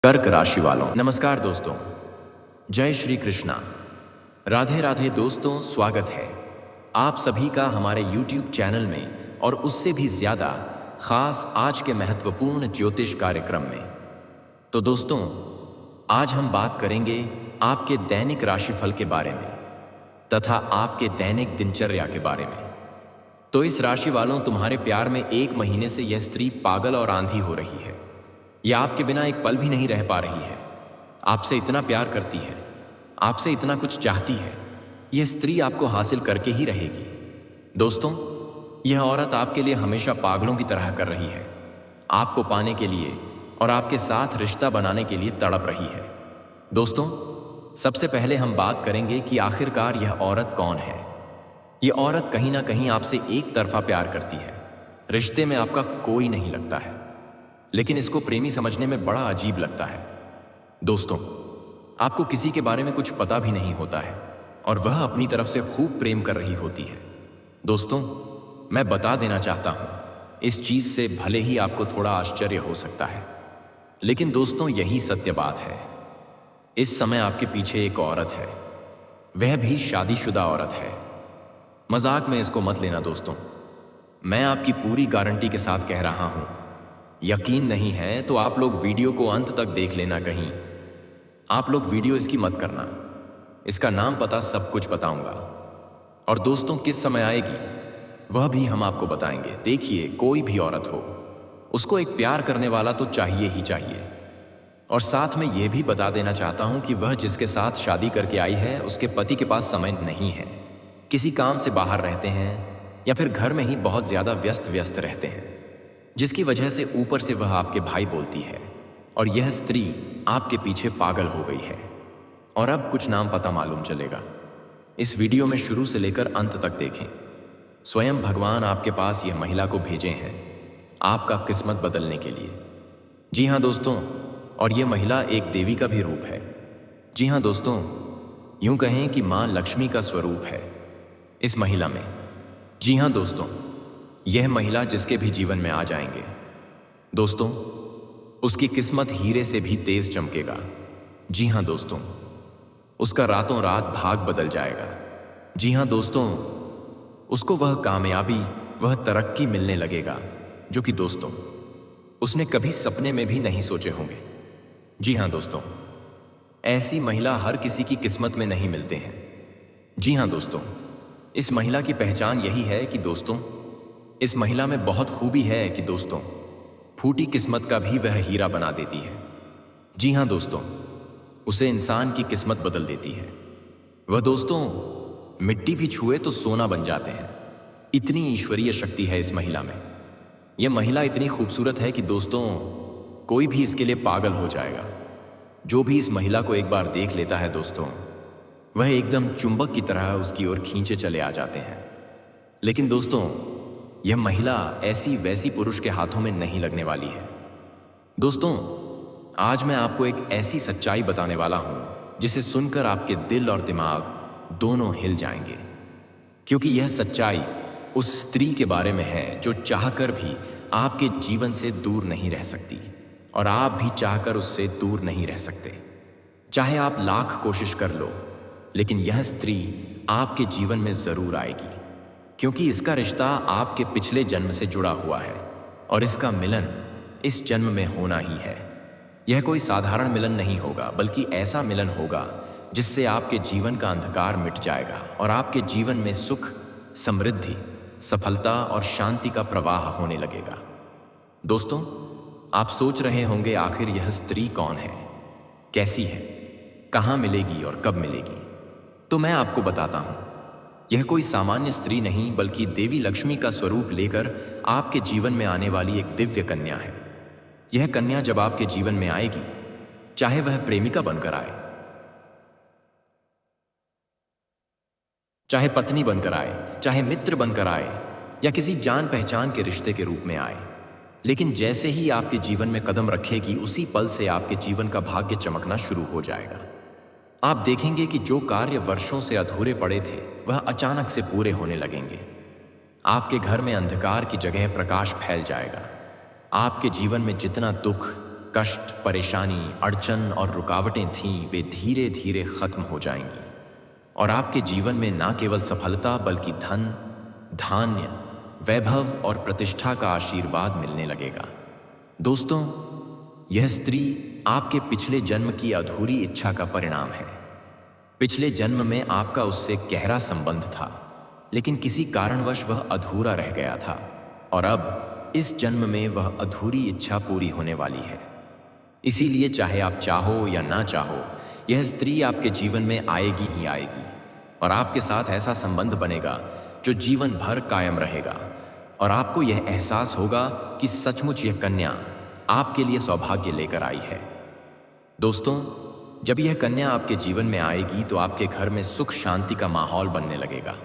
कर्क राशि वालों, नमस्कार दोस्तों। जय श्री कृष्णा। राधे राधे दोस्तों, स्वागत है आप सभी का हमारे YouTube चैनल में और उससे भी ज़्यादा खास आज के महत्वपूर्ण ज्योतिष कार्यक्रम में। तो दोस्तों, आज हम बात करेंगे आपके दैनिक राशिफल के बारे में तथा आपके दैनिक दिनचर्या के बारे में। तो इस राशि वालों, तुम्हारे प्यार में 1 महीने से यह स्त्री पागल और आंधी हो रही है। यह आपके बिना एक पल भी नहीं रह पा रही है। आपसे इतना प्यार करती है, आपसे इतना कुछ चाहती है। यह स्त्री आपको हासिल करके ही रहेगी। दोस्तों, यह औरत आपके लिए हमेशा पागलों की तरह कर रही है। आपको पाने के लिए और आपके साथ रिश्ता बनाने के लिए तड़प रही है। दोस्तों, सबसे पहले हम बात करेंगे कि आखिरकार यह औरत कौन है। यह औरत कहीं ना कहीं आपसे एक तरफा प्यार करती है। रिश्ते में आपका कोई नहीं लगता है, लेकिन इसको प्रेमी समझने में बड़ा अजीब लगता है। दोस्तों, आपको किसी के बारे में कुछ पता भी नहीं होता है और वह अपनी तरफ से खूब प्रेम कर रही होती है। दोस्तों, मैं बता देना चाहता हूं, इस चीज से भले ही आपको थोड़ा आश्चर्य हो सकता है, लेकिन दोस्तों, यही सत्य बात है। इस समय आपके पीछे एक औरत है, वह भी शादीशुदा औरत है। मजाक में इसको मत लेना दोस्तों, मैं आपकी पूरी गारंटी के साथ कह रहा हूं। यकीन नहीं है तो आप लोग वीडियो को अंत तक देख लेना। कहीं आप लोग वीडियो इसकी मत करना, इसका नाम पता सब कुछ बताऊंगा। और दोस्तों, किस समय आएगी वह भी हम आपको बताएंगे। देखिए, कोई भी औरत हो, उसको एक प्यार करने वाला तो चाहिए ही चाहिए। और साथ में यह भी बता देना चाहता हूं कि वह जिसके साथ शादी करके आई है, उसके पति के पास समय नहीं है। किसी काम से बाहर रहते हैं या फिर घर में ही बहुत ज्यादा व्यस्त रहते हैं, जिसकी वजह से ऊपर से वह आपके भाई बोलती है और यह स्त्री आपके पीछे पागल हो गई है। और अब कुछ नाम पता मालूम चलेगा। इस वीडियो में शुरू से लेकर अंत तक देखें। स्वयं भगवान आपके पास यह महिला को भेजे हैं आपका किस्मत बदलने के लिए। जी हाँ दोस्तों, और यह महिला एक देवी का भी रूप है। जी हाँ दोस्तों, यूं कहें कि मां लक्ष्मी का स्वरूप है इस महिला में। जी हाँ दोस्तों, यह महिला जिसके भी जीवन में आ जाएंगे दोस्तों, उसकी किस्मत हीरे से भी तेज चमकेगा। जी हाँ दोस्तों, उसका रातों रात भाग बदल जाएगा। जी हाँ दोस्तों, उसको वह कामयाबी, वह तरक्की मिलने लगेगा जो कि दोस्तों उसने कभी सपने में भी नहीं सोचे होंगे। जी हाँ दोस्तों, ऐसी महिला हर किसी की किस्मत में नहीं मिलते हैं। जी हाँ दोस्तों, इस महिला की पहचान यही है कि दोस्तों, इस महिला में बहुत खूबी है कि दोस्तों, फूटी किस्मत का भी वह हीरा बना देती है। जी हाँ दोस्तों, उसे इंसान की किस्मत बदल देती है। वह दोस्तों मिट्टी भी छुए तो सोना बन जाते हैं। इतनी ईश्वरीय शक्ति है इस महिला में। यह महिला इतनी खूबसूरत है कि दोस्तों, कोई भी इसके लिए पागल हो जाएगा। जो भी इस महिला को एक बार देख लेता है दोस्तों, वह एकदम चुंबक की तरह उसकी ओर खींचे चले आ जाते हैं। लेकिन दोस्तों, यह महिला ऐसी वैसी पुरुष के हाथों में नहीं लगने वाली है। दोस्तों, आज मैं आपको एक ऐसी सच्चाई बताने वाला हूं जिसे सुनकर आपके दिल और दिमाग दोनों हिल जाएंगे, क्योंकि यह सच्चाई उस स्त्री के बारे में है जो चाहकर भी आपके जीवन से दूर नहीं रह सकती और आप भी चाहकर उससे दूर नहीं रह सकते। चाहे आप लाख कोशिश कर लो, लेकिन यह स्त्री आपके जीवन में जरूर आएगी, क्योंकि इसका रिश्ता आपके पिछले जन्म से जुड़ा हुआ है और इसका मिलन इस जन्म में होना ही है। यह कोई साधारण मिलन नहीं होगा, बल्कि ऐसा मिलन होगा जिससे आपके जीवन का अंधकार मिट जाएगा और आपके जीवन में सुख, समृद्धि, सफलता और शांति का प्रवाह होने लगेगा। दोस्तों, आप सोच रहे होंगे आखिर यह स्त्री कौन है, कैसी है, कहाँ मिलेगी और कब मिलेगी। तो मैं आपको बताता हूं, यह कोई सामान्य स्त्री नहीं, बल्कि देवी लक्ष्मी का स्वरूप लेकर आपके जीवन में आने वाली एक दिव्य कन्या है। यह कन्या जब आपके जीवन में आएगी, चाहे वह प्रेमिका बनकर आए, चाहे पत्नी बनकर आए, चाहे मित्र बनकर आए या किसी जान पहचान के रिश्ते के रूप में आए, लेकिन जैसे ही आपके जीवन में कदम रखेगी, उसी पल से आपके जीवन का भाग्य चमकना शुरू हो जाएगा। आप देखेंगे कि जो कार्य वर्षों से अधूरे पड़े थे, वह अचानक से पूरे होने लगेंगे। आपके घर में अंधकार की जगह प्रकाश फैल जाएगा। आपके जीवन में जितना दुख, कष्ट, परेशानी, अड़चन और रुकावटें थीं, वे धीरे धीरे खत्म हो जाएंगी और आपके जीवन में ना केवल सफलता बल्कि धन, धान्य, वैभव और प्रतिष्ठा का आशीर्वाद मिलने लगेगा। दोस्तों, यह स्त्री आपके पिछले जन्म की अधूरी इच्छा का परिणाम है। पिछले जन्म में आपका उससे गहरा संबंध था, लेकिन किसी कारणवश वह अधूरा रह गया था और अब इस जन्म में वह अधूरी इच्छा पूरी होने वाली है। इसीलिए चाहे आप चाहो या ना चाहो, यह स्त्री आपके जीवन में आएगी ही आएगी और आपके साथ ऐसा संबंध बनेगा जो जीवन भर कायम रहेगा और आपको यह एहसास होगा कि सचमुच यह कन्या आपके लिए सौभाग्य लेकर आई है। दोस्तों, जब यह कन्या आपके जीवन में आएगी तो आपके घर में सुख शांति का माहौल बनने लगेगा।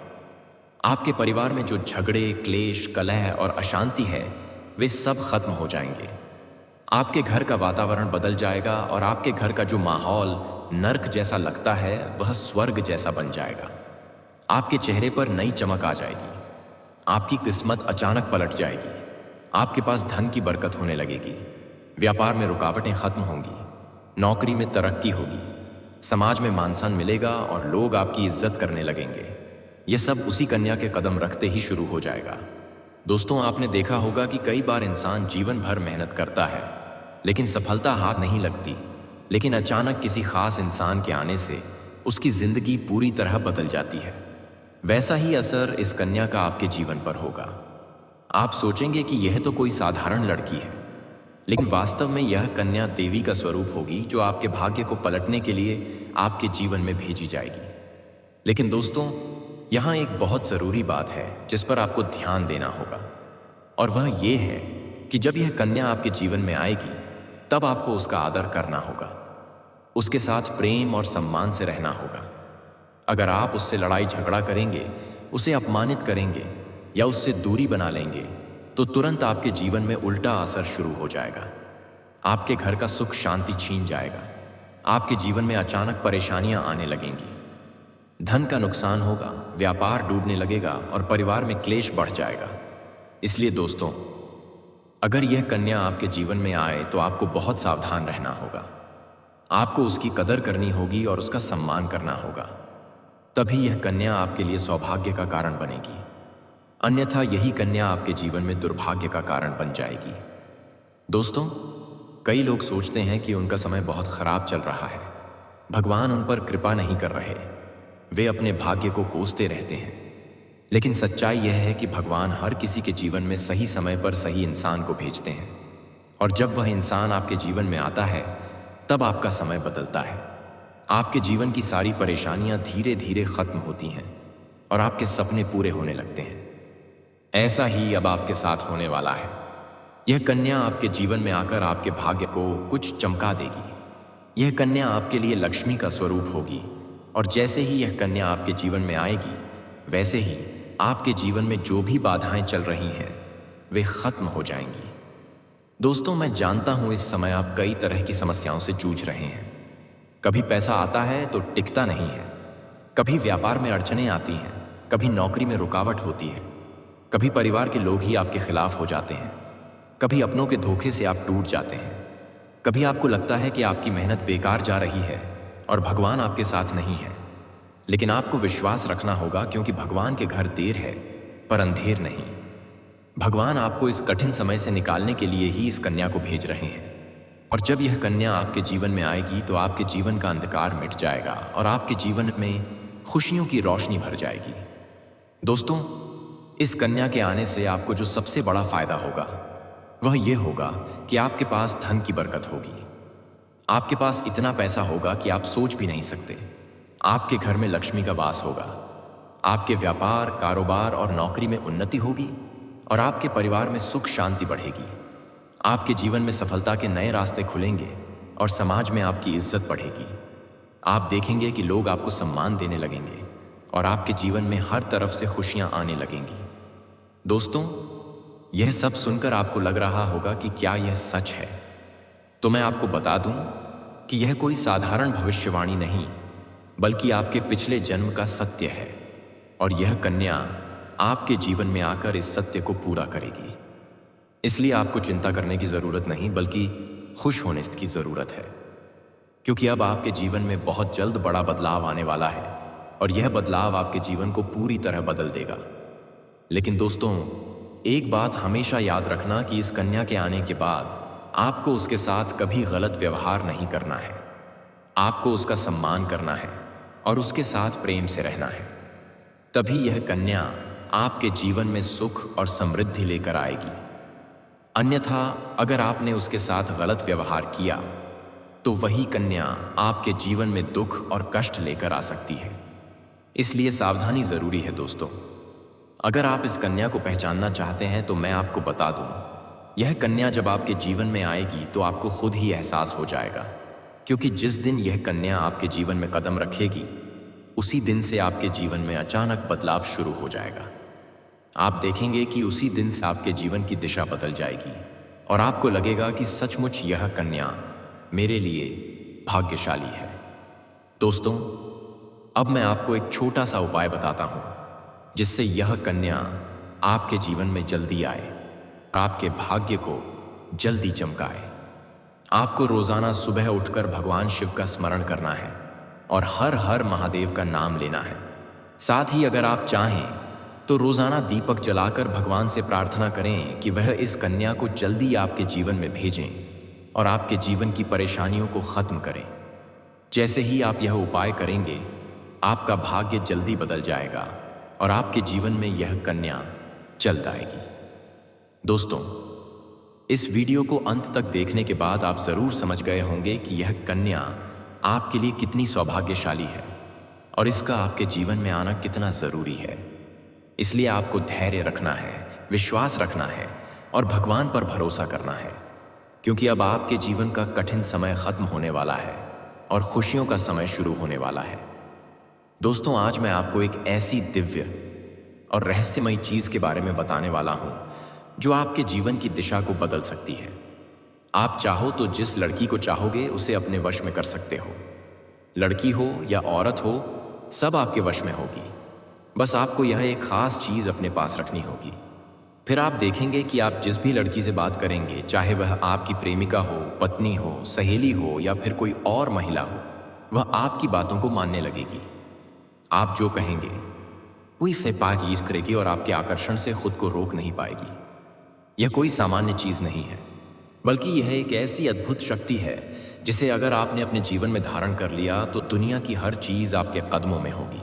आपके परिवार में जो झगड़े, क्लेश, कलह और अशांति है, वे सब खत्म हो जाएंगे। आपके घर का वातावरण बदल जाएगा और आपके घर का जो माहौल नर्क जैसा लगता है वह स्वर्ग जैसा बन जाएगा। आपके चेहरे पर नई चमक आ जाएगी। आपकी किस्मत अचानक पलट जाएगी। आपके पास धन की बरकत होने लगेगी। व्यापार में रुकावटें खत्म होंगी। नौकरी में तरक्की होगी। समाज में मान सम्मान मिलेगा और लोग आपकी इज्जत करने लगेंगे। यह सब उसी कन्या के कदम रखते ही शुरू हो जाएगा। दोस्तों, आपने देखा होगा कि कई बार इंसान जीवन भर मेहनत करता है लेकिन सफलता हाथ नहीं लगती, लेकिन अचानक किसी खास इंसान के आने से उसकी जिंदगी पूरी तरह बदल जाती है। वैसा ही असर इस कन्या का आपके जीवन पर होगा। आप सोचेंगे कि यह तो कोई साधारण लड़की है, लेकिन वास्तव में यह कन्या देवी का स्वरूप होगी जो आपके भाग्य को पलटने के लिए आपके जीवन में भेजी जाएगी। लेकिन दोस्तों, यहाँ एक बहुत ज़रूरी बात है जिस पर आपको ध्यान देना होगा, और वह ये है कि जब यह कन्या आपके जीवन में आएगी तब आपको उसका आदर करना होगा। उसके साथ प्रेम और सम्मान से रहना होगा। अगर आप उससे लड़ाई झगड़ा करेंगे, उसे अपमानित करेंगे या उससे दूरी बना लेंगे तो तुरंत आपके जीवन में उल्टा असर शुरू हो जाएगा। आपके घर का सुख शांति छीन जाएगा। आपके जीवन में अचानक परेशानियां आने लगेंगी। धन का नुकसान होगा, व्यापार डूबने लगेगा और परिवार में क्लेश बढ़ जाएगा। इसलिए दोस्तों, अगर यह कन्या आपके जीवन में आए तो आपको बहुत सावधान रहना होगा। आपको उसकी कदर करनी होगी और उसका सम्मान करना होगा। तभी यह कन्या आपके लिए सौभाग्य का कारण बनेगी। अन्यथा यही कन्या आपके जीवन में दुर्भाग्य का कारण बन जाएगी। दोस्तों, कई लोग सोचते हैं कि उनका समय बहुत खराब चल रहा है, भगवान उन पर कृपा नहीं कर रहे, वे अपने भाग्य को कोसते रहते हैं। लेकिन सच्चाई यह है कि भगवान हर किसी के जीवन में सही समय पर सही इंसान को भेजते हैं, और जब वह इंसान आपके जीवन में आता है तब आपका समय बदलता है। आपके जीवन की सारी परेशानियां धीरे धीरे खत्म होती हैं और आपके सपने पूरे होने लगते हैं। ऐसा ही अब आपके साथ होने वाला है। यह कन्या आपके जीवन में आकर आपके भाग्य को कुछ चमका देगी। यह कन्या आपके लिए लक्ष्मी का स्वरूप होगी, और जैसे ही यह कन्या आपके जीवन में आएगी वैसे ही आपके जीवन में जो भी बाधाएं चल रही हैं वे खत्म हो जाएंगी। दोस्तों, मैं जानता हूं इस समय आप कई तरह की समस्याओं से जूझ रहे हैं। कभी पैसा आता है तो टिकता नहीं है, कभी व्यापार में अड़चनें आती हैं, कभी नौकरी में रुकावट होती है, कभी परिवार के लोग ही आपके खिलाफ हो जाते हैं, कभी अपनों के धोखे से आप टूट जाते हैं, कभी आपको लगता है कि आपकी मेहनत बेकार जा रही है और भगवान आपके साथ नहीं है। लेकिन आपको विश्वास रखना होगा, क्योंकि भगवान के घर देर है पर अंधेर नहीं। भगवान आपको इस कठिन समय से निकालने के लिए ही इस कन्या को भेज रहे हैं, और जब यह कन्या आपके जीवन में आएगी तो आपके जीवन का अंधकार मिट जाएगा और आपके जीवन में खुशियों की रोशनी भर जाएगी। दोस्तों, इस कन्या के आने से आपको जो सबसे बड़ा फायदा होगा वह यह होगा कि आपके पास धन की बरकत होगी। आपके पास इतना पैसा होगा कि आप सोच भी नहीं सकते। आपके घर में लक्ष्मी का वास होगा। आपके व्यापार, कारोबार और नौकरी में उन्नति होगी और आपके परिवार में सुख शांति बढ़ेगी। आपके जीवन में सफलता के नए रास्ते खुलेंगे और समाज में आपकी इज्जत बढ़ेगी। आप देखेंगे कि लोग आपको सम्मान देने लगेंगे और आपके जीवन में हर तरफ से खुशियां आने लगेंगी। दोस्तों, यह सब सुनकर आपको लग रहा होगा कि क्या यह सच है? तो मैं आपको बता दूं कि यह कोई साधारण भविष्यवाणी नहीं, बल्कि आपके पिछले जन्म का सत्य है, और यह कन्या आपके जीवन में आकर इस सत्य को पूरा करेगी। इसलिए आपको चिंता करने की जरूरत नहीं, बल्कि खुश होने की ज़रूरत है, क्योंकि अब आपके जीवन में बहुत जल्द बड़ा बदलाव आने वाला है और यह बदलाव आपके जीवन को पूरी तरह बदल देगा। लेकिन दोस्तों, एक बात हमेशा याद रखना कि इस कन्या के आने के बाद आपको उसके साथ कभी गलत व्यवहार नहीं करना है। आपको उसका सम्मान करना है और उसके साथ प्रेम से रहना है। तभी यह कन्या आपके जीवन में सुख और समृद्धि लेकर आएगी। अन्यथा अगर आपने उसके साथ गलत व्यवहार किया तो वही कन्या आपके जीवन में दुख और कष्ट लेकर आ सकती है। इसलिए सावधानी जरूरी है दोस्तों। अगर आप इस कन्या को पहचानना चाहते हैं तो मैं आपको बता दूं, यह कन्या जब आपके जीवन में आएगी तो आपको खुद ही एहसास हो जाएगा, क्योंकि जिस दिन यह कन्या आपके जीवन में कदम रखेगी उसी दिन से आपके जीवन में अचानक बदलाव शुरू हो जाएगा। आप देखेंगे कि उसी दिन से आपके जीवन की दिशा बदल जाएगी और आपको लगेगा कि सचमुच यह कन्या मेरे लिए भाग्यशाली है। दोस्तों, अब मैं आपको एक छोटा सा उपाय बताता हूं जिससे यह कन्या आपके जीवन में जल्दी आए और आपके भाग्य को जल्दी चमकाए। आपको रोजाना सुबह उठकर भगवान शिव का स्मरण करना है और हर हर महादेव का नाम लेना है। साथ ही अगर आप चाहें तो रोजाना दीपक जलाकर भगवान से प्रार्थना करें कि वह इस कन्या को जल्दी आपके जीवन में भेजें और आपके जीवन की परेशानियों को खत्म करें। जैसे ही आप यह उपाय करेंगे, आपका भाग्य जल्दी बदल जाएगा और आपके जीवन में यह कन्या जल्द आएगी। दोस्तों, इस वीडियो को अंत तक देखने के बाद आप जरूर समझ गए होंगे कि यह कन्या आपके लिए कितनी सौभाग्यशाली है और इसका आपके जीवन में आना कितना जरूरी है। इसलिए आपको धैर्य रखना है, विश्वास रखना है और भगवान पर भरोसा करना है, क्योंकि अब आपके जीवन का कठिन समय खत्म होने वाला है और खुशियों का समय शुरू होने वाला है। दोस्तों, आज मैं आपको एक ऐसी दिव्य और रहस्यमयी चीज के बारे में बताने वाला हूं जो आपके जीवन की दिशा को बदल सकती है। आप चाहो तो जिस लड़की को चाहोगे उसे अपने वश में कर सकते हो। लड़की हो या औरत हो, सब आपके वश में होगी। बस आपको यह एक खास चीज अपने पास रखनी होगी। फिर आप देखेंगे कि आप जिस भी लड़की से बात करेंगे, चाहे वह आपकी प्रेमिका हो, पत्नी हो, सहेली हो या फिर कोई और महिला हो, वह आपकी बातों को मानने लगेगी। आप जो कहेंगे वही फेपाकीज करेगी और आपके आकर्षण से खुद को रोक नहीं पाएगी। यह कोई सामान्य चीज नहीं है, बल्कि यह एक ऐसी अद्भुत शक्ति है जिसे अगर आपने अपने जीवन में धारण कर लिया तो दुनिया की हर चीज आपके कदमों में होगी।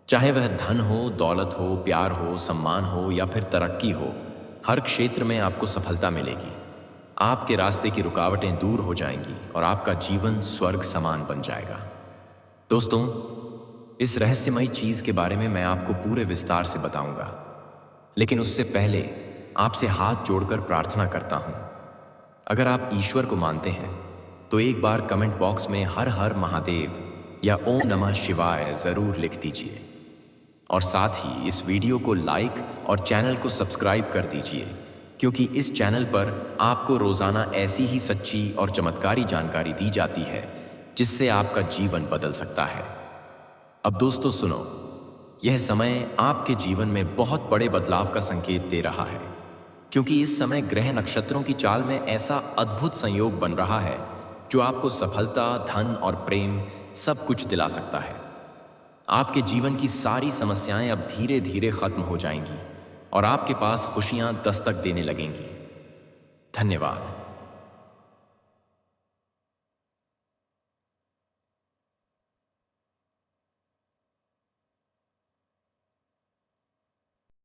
चाहे वह धन हो, दौलत हो, प्यार हो, सम्मान हो या फिर तरक्की हो, हर क्षेत्र में आपको सफलता मिलेगी। आपके रास्ते की रुकावटें दूर हो जाएंगी और आपका जीवन स्वर्ग समान बन जाएगा। दोस्तों, इस रहस्यमयी चीज के बारे में मैं आपको पूरे विस्तार से बताऊंगा, लेकिन उससे पहले आपसे हाथ जोड़कर प्रार्थना करता हूं। अगर आप ईश्वर को मानते हैं तो एक बार कमेंट बॉक्स में हर हर महादेव या ओम नमः शिवाय जरूर लिख दीजिए और साथ ही इस वीडियो को लाइक और चैनल को सब्सक्राइब कर दीजिए, क्योंकि इस चैनल पर आपको रोजाना ऐसी ही सच्ची और चमत्कारी जानकारी दी जाती है जिससे आपका जीवन बदल सकता है। अब दोस्तों सुनो, यह समय आपके जीवन में बहुत बड़े बदलाव का संकेत दे रहा है, क्योंकि इस समय ग्रह नक्षत्रों की चाल में ऐसा अद्भुत संयोग बन रहा है जो आपको सफलता, धन और प्रेम सब कुछ दिला सकता है। आपके जीवन की सारी समस्याएं अब धीरे धीरे खत्म हो जाएंगी और आपके पास खुशियां दस्तक देने लगेंगी। धन्यवाद।